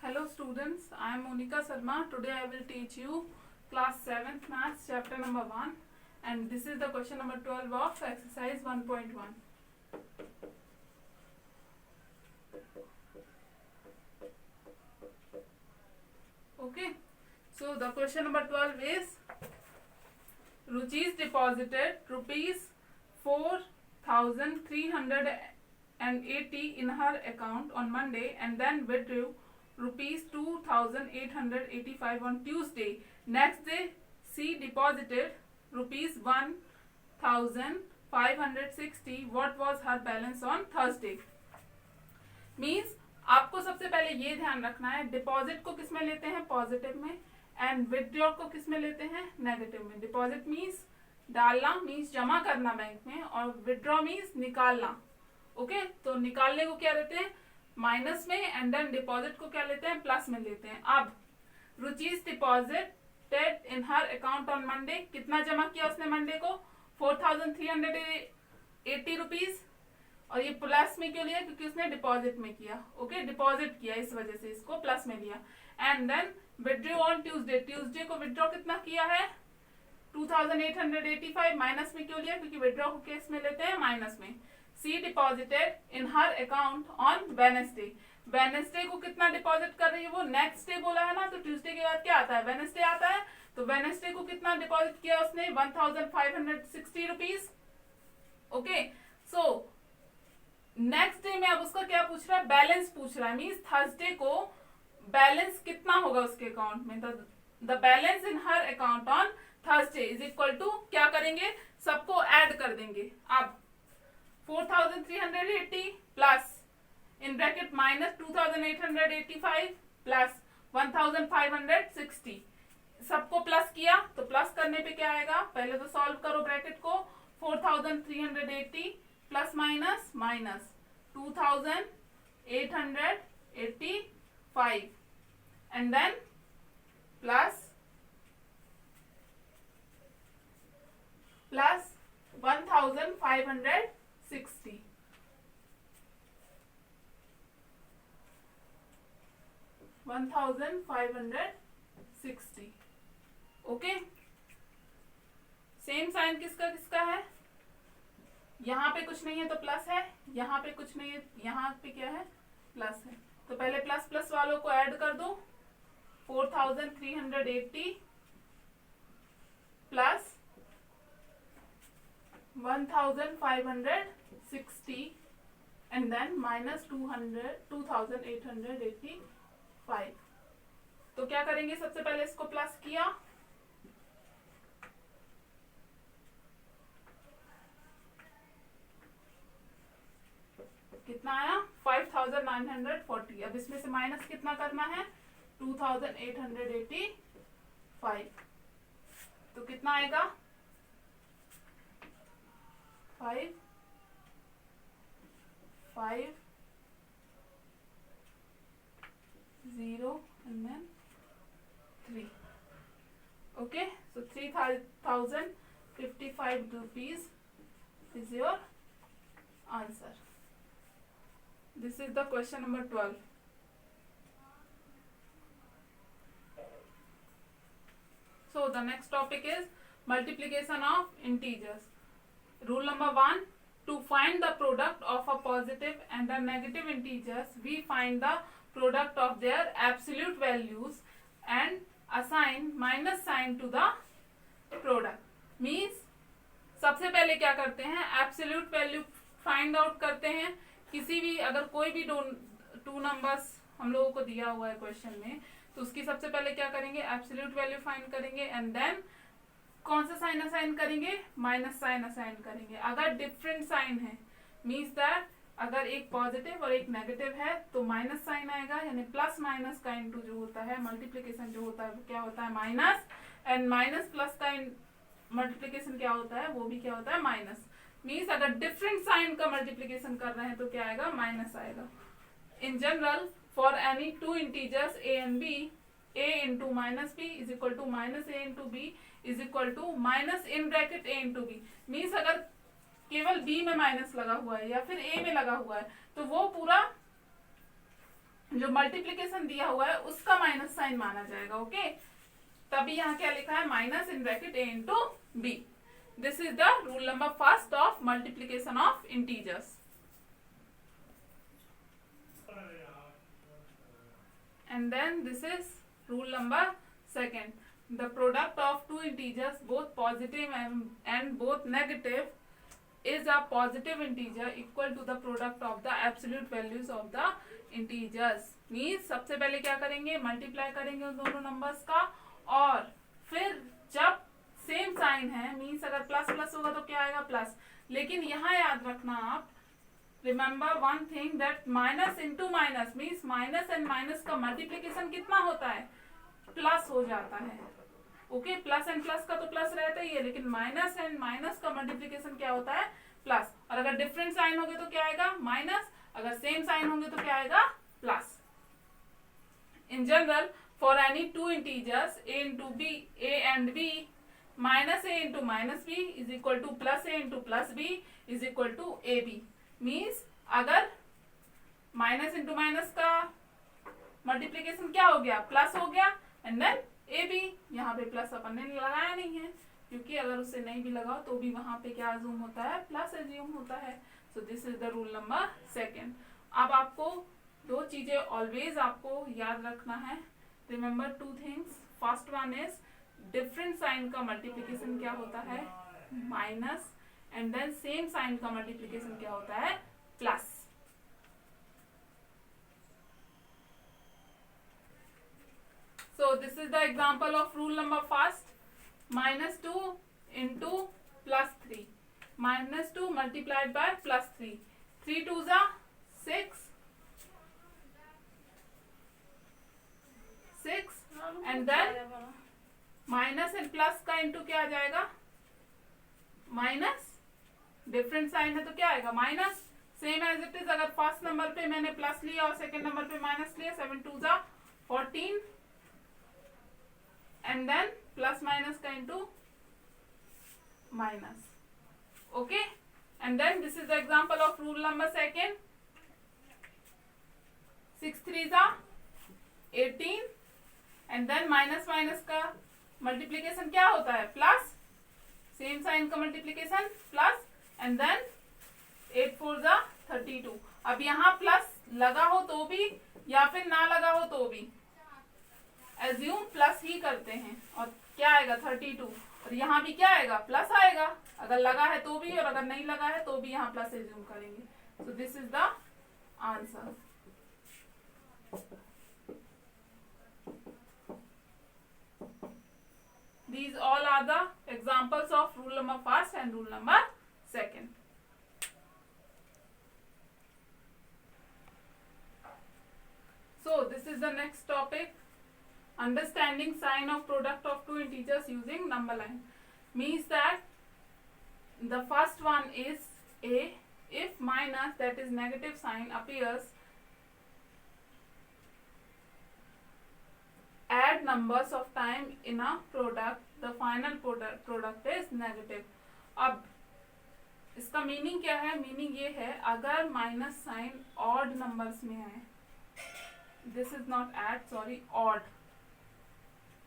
Hello students, I am Monica Sharma. Today I will teach you class 7th maths chapter number 1 and this is the question number 12 of exercise 1.1. Okay, so the question number 12 is Ruchi's deposited rupees 4,380 in her account on Monday and then withdrew rupees 2,885 on Tuesday. Next day, she deposited rupees 1,560. What was her balance on Thursday? Means आपको सबसे पहले ये ध्यान रखना है, deposit को किस में लेते हैं? पॉजिटिव में, एंड विथड्रॉ को किस में लेते हैं? नेगेटिव में. डिपॉजिट मीन्स डालना, मीन्स जमा करना बैंक में, और विथड्रॉ मीन्स निकालना. ओके, तो निकालने को क्या लेते हैं? माइनस में, एंड देन डिपॉजिट को क्या लेते हैं? प्लस में लेते हैं. अब Ruchi's deposited in her account on Monday. कितना जमा किया उसने मंडे को? 4,380 रुपीज. और ये प्लस में क्यों लिया? क्योंकि उसने डिपॉजिट में किया. ओके, डिपॉजिट किया, इस वजह से इसको प्लस में लिया. And then withdraw on Tuesday. Tuesday को विथड्रॉ कितना किया है? 2,885. माइनस में क्यों लिया? क्योंकि विथड्रॉ को केस में लेते हैं माइनस में. She deposited in her account on Wednesday. Wednesday को कितना डिपॉजिट कर रही है वो? नेक्स्ट डे बोला है ना, तो ट्यूसडे के बाद क्या आता है? वेडनेसडे आता है. तो वेडनेसडे को कितना डिपॉजिट किया उसने? 1,560 rupees. Okay, so next day में अब उसका क्या पूछ रहा है? बैलेंस पूछ रहा है. मीन्स थर्सडे को बैलेंस कितना होगा उसके अकाउंट में? The balance in her account on Thursday is equal to, क्या करेंगे? सबको ऐड कर देंगे. अब 4,380 plus in bracket minus 2,885 plus 1,560. सबको प्लस किया तो प्लस करने पे क्या आएगा? पहले तो सॉल्व करो ब्रैकेट को. 4,380 plus minus minus 2,885 and then plus 1,560. 1,560. Okay, same sign किसका किसका है? यहाँ पे कुछ नहीं है तो प्लस है, यहाँ पे कुछ नहीं है, यहाँ पे क्या है? प्लस है. तो पहले प्लस प्लस वालों को ऐड कर दो. 4,380 प्लस 1,560 एंड देन माइनस 2,885. तो क्या करेंगे? सबसे पहले इसको प्लस किया, कितना आया? 5,940. अब इसमें से माइनस कितना करना है? 2,885. तो कितना आएगा? 5 0 and then 3. Okay, so 3,055 rupees is your answer. This is the question number 12. So the next topic is multiplication of integers. Rule number 1, to find the product of a positive and a negative integers, we find the product of their absolute values and assign minus sign to the product. Means सबसे पहले क्या करते हैं? Absolute value find out करते हैं. किसी भी, अगर कोई भी टू नंबर्स हम लोगों को दिया हुआ है क्वेश्चन में, तो उसकी सबसे पहले क्या करेंगे? एब्सोल्यूट वैल्यू फाइंड करेंगे एंड देन कौन सा साइन असाइन करेंगे? माइनस साइन असाइन करेंगे. अगर डिफरेंट साइन है, मीन्स दैट अगर एक पॉजिटिव और एक नेगेटिव है तो माइनस साइन आएगा, यानी प्लस माइनस का इनटू जो होता है मल्टीप्लीकेशन जो होता है वो क्या होता है? माइनस. एंड माइनस प्लस का मल्टीप्लीकेशन क्या होता है? वो भी क्या होता है? माइनस. मीन्स अगर डिफरेंट साइन का मल्टीप्लीकेशन कर रहे हैं तो क्या आएगा? माइनस आएगा. In general for any two integers a and b, a into minus b is equal to minus a into b is equal to minus in bracket a into b. Means अगर केवल b में minus लगा हुआ है या फिर a में लगा हुआ है तो वो पूरा जो मल्टीप्लीकेशन दिया हुआ है उसका माइनस साइन माना जाएगा। ओके, तभी यहाँ क्या लिखा है, minus in bracket a into b. This is the rule number first of multiplication of integers. And then this is rule number second. The product of two integers, both positive and both negative, is a positive integer equal to the product of the absolute values of the integers. Means सबसे पहले क्या करेंगे, multiply करेंगे उन दोनों numbers का, और फिर जब सेम साइन है, मीन्स अगर प्लस प्लस होगा तो क्या आएगा, प्लस। लेकिन यहाँ याद रखना आप, remember one thing that minus into minus means minus and minus का मल्टीप्लीकेशन कितना होता है, प्लस हो जाता है। ओके, प्लस एंड प्लस का तो प्लस रहता ही है, लेकिन माइनस एंड माइनस का मल्टीप्लीकेशन क्या होता है, प्लस। और अगर डिफरेंट साइन होंगे तो क्या आएगा, माइनस। अगर सेम साइन होंगे तो क्या आएगा, plus. In general for any two integers a into B, a and b, minus a into minus b is equal to plus a into plus b is equal to A B. Means अगर minus into minus का multiplication क्या हो गया, plus हो गया, and then A B. यहाँ पे plus अपन ने लगाया नहीं है, क्योंकि अगर उससे नहीं भी लगाओ तो भी वहां पे क्या अज्यूम होता है, प्लस अज्यूम होता है। So this is the rule number second. अब आपको दो चीजें ऑलवेज आपको याद रखना है। Remember two things. First one is different sign का मल्टीप्लीकेशन क्या होता है, minus, and then same sign का मल्टीप्लीकेशन क्या होता है, plus. So this is the example of rule number first. Minus 2 into plus 3. Minus 2 multiplied by plus 3. 3 2s are 6. 6 and then minus and plus का into क्या आ जाएगा, minus. Different sign है तो क्या आएगा, minus. Same as it is, अगर first number पे मैंने प्लस लिया और सेकंड नंबर पे माइनस लिया, 7 2s are 14 and then plus minus का into minus. Okay, and then this is the example of rule number second. 6 3s are 18 and then minus minus का multiplication क्या होता है, प्लस। सेम साइन का multiplication plus, and then 8 4s are 32। अब यहाँ plus लगा हो तो भी या फिर ना लगा हो तो भी एज्यूम प्लस ही करते हैं, और क्या आएगा 32, और यहाँ भी क्या आएगा, प्लस आएगा। अगर लगा है तो भी, और अगर नहीं लगा है तो भी यहाँ प्लस एज्यूम करेंगे। सो this is the answer. These all are the examples of rule number first and rule number second. So this is the next topic. Understanding sign of product of two integers using number line. Means that the first one is a. If minus, that is negative sign, appears, add numbers of time in a product, the final product is negative. अब इसका meaning क्या है, meaning ये है, अगर minus sign odd numbers में है, this is not add, sorry, odd.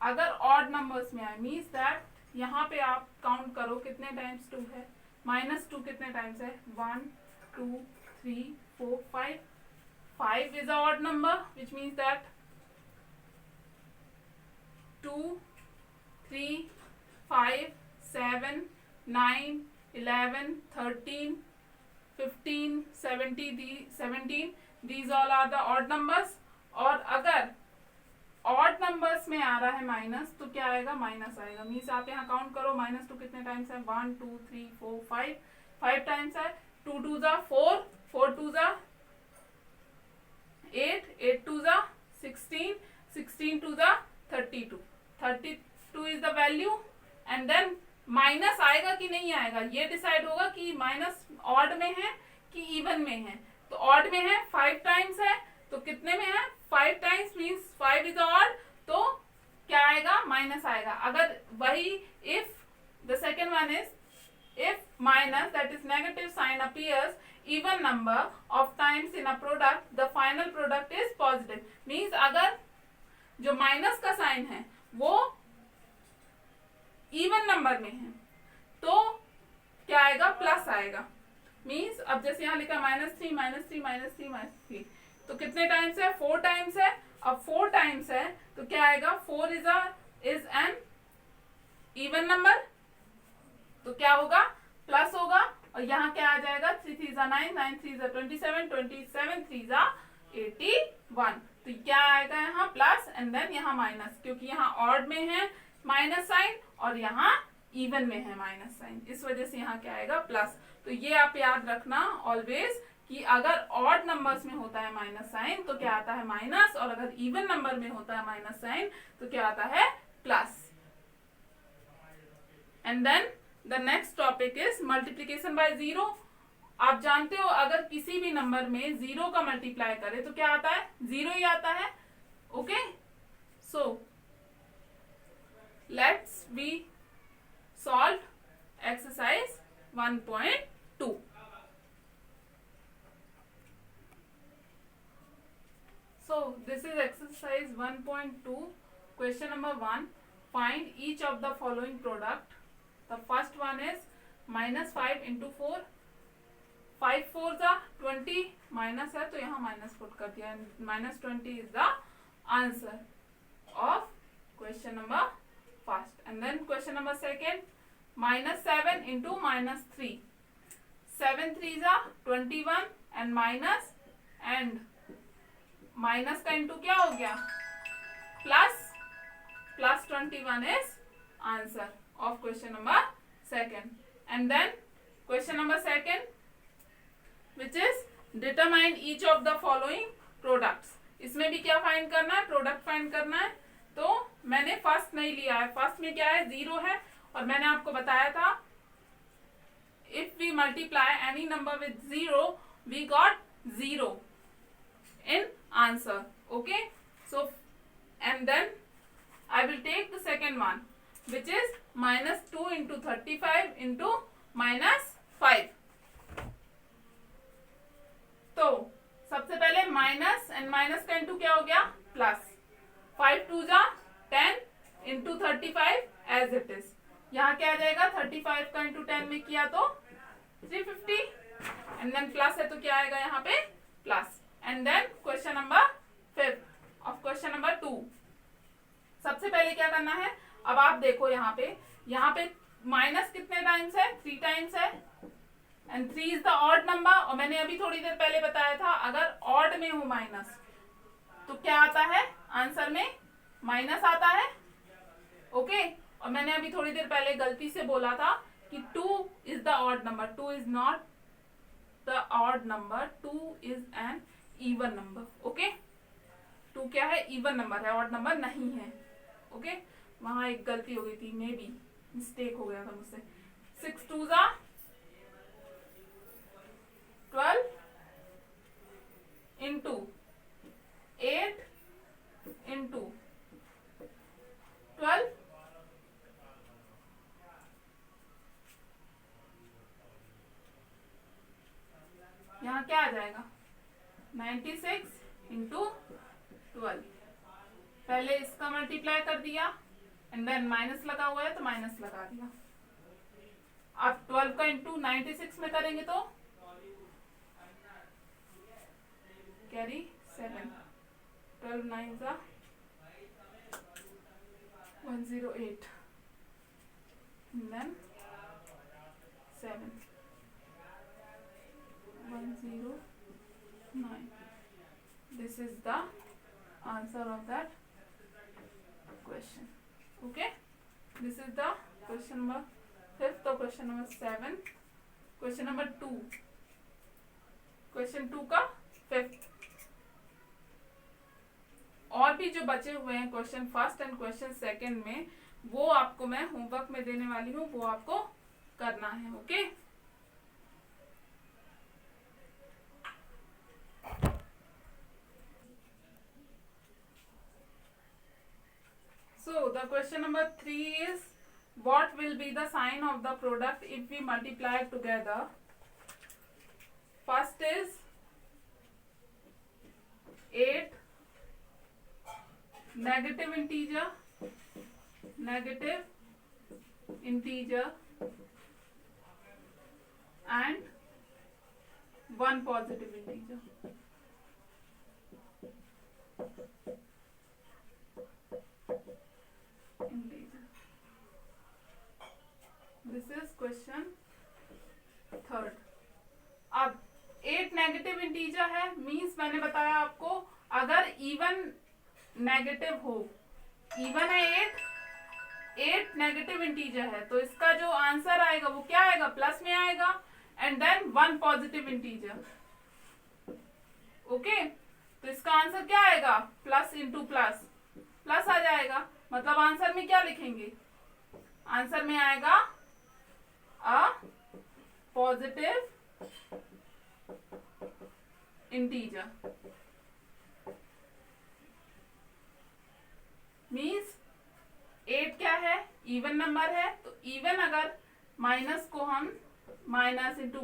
अगर ऑड नंबर्स में आए, मीन्स दैट यहाँ पे आप काउंट करो कितने टाइम्स 2 है, -2 कितने टाइम्स है, 1 2 3 4 5। 5 is a odd number, which means that 2 3 5 7 9 11 13 15 17 these all are the odd numbers। और अगर ऑड नंबर्स में आ रहा है माइनस, तो क्या आएगा, माइनस आएगा। मीन्स आप यहाँ काउंट करो, -2 कितने टाइम्स है, 1 2 3 4 5, 5 टाइम्स है। 2 2s are 4, 4 2s are 8, 8 2s are 16, 16 2s are 32, 32 is the value। And then minus आएगा कि नहीं आएगा, ये डिसाइड होगा कि माइनस ऑड में है कि इवन में है। तो ऑड में है, 5 टाइम्स है, तो कितने में है, 5 टाइम्स, मीन्स 5 इज ऑड, तो क्या आएगा, माइनस आएगा। अगर वही if the second one is if minus, that is negative sign, appears even number of times in a product, the final product is positive. Means अगर जो माइनस का sign है वो इवन नंबर में है तो क्या आएगा, प्लस आएगा. मीन्स अब जैसे यहाँ लिखा -3 -3 -3 -3, तो कितने टाइम्स है, 4 टाइम्स है. अब 4 टाइम्स है तो क्या आएगा, 4 इज एन इवन नंबर, तो क्या होगा, प्लस होगा. और यहाँ क्या आ जाएगा, 3 3 9 9 3 27 27 3 81, तो क्या आएगा यहाँ प्लस एंड देन यहाँ माइनस, क्योंकि यहाँ ऑड में है माइनस साइन और यहाँ इवन में है माइनस साइन, इस वजह से यहाँ क्या आएगा, प्लस. तो ये आप याद रखना ऑलवेज कि अगर ऑड नंबर्स में होता है माइनस साइन तो क्या आता है, माइनस, और अगर इवन नंबर में होता है माइनस साइन तो क्या आता है, plus. And then the next topic is multiplication by zero. आप जानते हो अगर किसी भी नंबर में जीरो का मल्टीप्लाई करे तो क्या आता है, जीरो ही आता है. Okay, so let's we solve exercise 1.2. So this is exercise 1.2. Question number 1. Find each of the following product. The first one is -5 into 4. 5 4 जा 20, माइनस है तो यहाँ माइनस पुट कर दिया. -20 is the answer of question number first. And then question number second, -7 into -3. 7 3 जा 21 and minus and minus का into क्या हो गया, plus 21 is answer of question number second. And then question number second which is determine each of the following products. इसमें भी क्या find करना है, प्रोडक्ट फाइंड करना है. तो मैंने फर्स्ट नहीं लिया है, फर्स्ट में क्या है, जीरो है, और मैंने आपको बताया था if we multiply any number with zero we got zero in answer. Okay, so and then I will take the second one which is -2 into 35 into -5. तो सबसे पहले माइनस एंड माइनस का इंटू क्या हो गया, प्लस. 5 2 जा 10 into 35 as it is. यहाँ क्या आ जाएगा, 35 का इंटू 10 में किया तो 350 एंड देन प्लस है तो क्या आएगा यहाँ पे, plus. And then question number 5 of question number 2. सबसे पहले क्या करना है, अब आप देखो यहाँ पे माइनस कितने टाइम्स है, 3 टाइम्स है, and 3 is the odd number. और मैंने अभी थोड़ी देर पहले बताया था अगर ऑड में हो माइनस तो क्या आता है, आंसर में माइनस आता है. ओके, और मैंने अभी थोड़ी देर पहले गलती से बोला था कि 2 is the odd number. 2 is not the odd number, 2 is an even number. Okay, 2 क्या है, इवन नंबर है, ऑड नंबर नहीं है. ओके, वहां एक गलती हो गई थी, मे बी मिस्टेक हो गया था मुझसे. 6 2 जा 12 इंटू 8 इंटू 12 यहाँ क्या आ जाएगा, 96 इंटू 12. पहले इसका मल्टीप्लाई कर दिया एंड देन माइनस लगा हुआ है तो माइनस लगा दिया. अब 12 का इंटू 96 में करेंगे तो कैरी 7, 12 9 जा 108 and then 7 109. This is the answer of that question. Okay, this is the question number 5th. तो question number 7, question number 2, question 2 का 5th. और भी जो बचे हुए हैं question first and question second में, वो आपको मैं होमवर्क में देने वाली हूँ, वो आपको करना है. Okay, so the question number 3 is what will be the sign of the product if we multiply together First is 8 negative integer and 1 positive integer. This is question third. अब 8 नेगेटिव इंटीजर है, means मैंने बताया आपको अगर even negative हो, even है 8 negative integer है, तो इसका जो आंसर आएगा वो क्या आएगा, प्लस में आएगा, and then 1 positive integer. Okay, तो इसका आंसर क्या आएगा, प्लस इंटू प्लस, प्लस आ जाएगा. मतलब आंसर में क्या लिखेंगे, आंसर में आएगा अ पॉजिटिव इंटीजर. मीन्स 8 क्या है, इवन नंबर है, तो इवन अगर माइनस को हम माइनस इंटू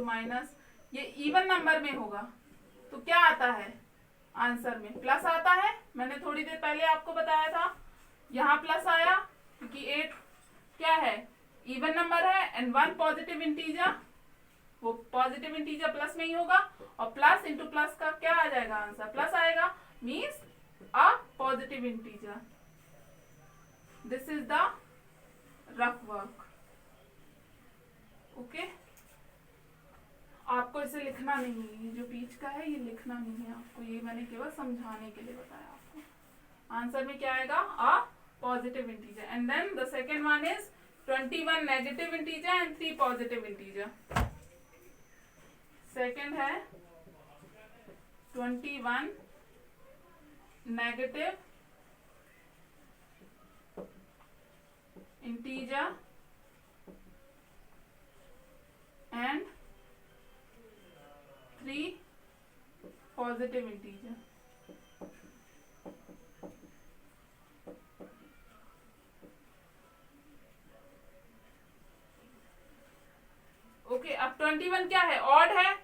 माइनस ये इवन नंबर में होगा तो क्या आता है, आंसर में प्लस आता है. मैंने थोड़ी देर पहले आपको बताया था, यहाँ प्लस आया क्योंकि 8 क्या है, इवन नंबर है, एंड 1 पॉजिटिव इंटीजर, वो पॉजिटिव इंटीजर प्लस में ही होगा, और प्लस इंटू प्लस का क्या आ जाएगा, आंसर प्लस आएगा. Means a positive integer. This is the rough work. Okay, आपको इसे लिखना नहीं है, ये जो बीच का है ये लिखना नहीं है आपको, ये मैंने केवल समझाने के लिए बताया आपको. आंसर में क्या आएगा, a positive integer. And then the second one is 21 negative integer and 3 positive integer. Second है 21 negative integer and 3 positive integer. Okay, अब 21 क्या है, ऑड है.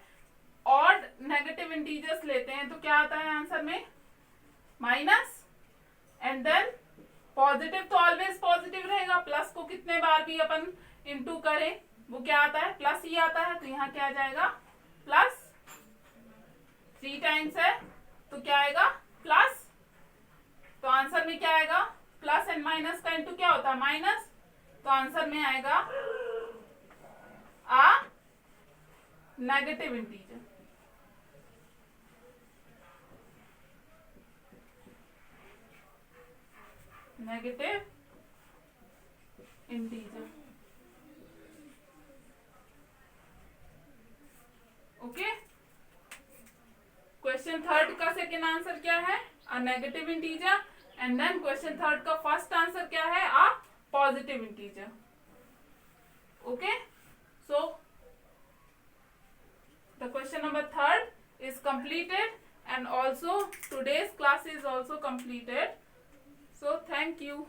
ऑड नेगेटिव इंटीजर्स लेते हैं तो क्या आता है आंसर में, माइनस, एंड देन पॉजिटिव तो ऑलवेज पॉजिटिव रहेगा, प्लस को कितने बार भी अपन इंटू करें वो क्या आता है, प्लस ही आता है. तो यहाँ क्या आ जाएगा, प्लस 3 टाइम्स है तो क्या आएगा, प्लस. तो आंसर में क्या आएगा, प्लस एंड माइनस का इंटू क्या होता है, माइनस. तो आंसर में आएगा a negative integer. Negative integer. Okay, question third का सेकेंड आंसर क्या है, a negative integer, and then question third का फर्स्ट आंसर क्या है, a positive integer. Okay, so the question number third is completed, and also today's class is also completed. So thank you.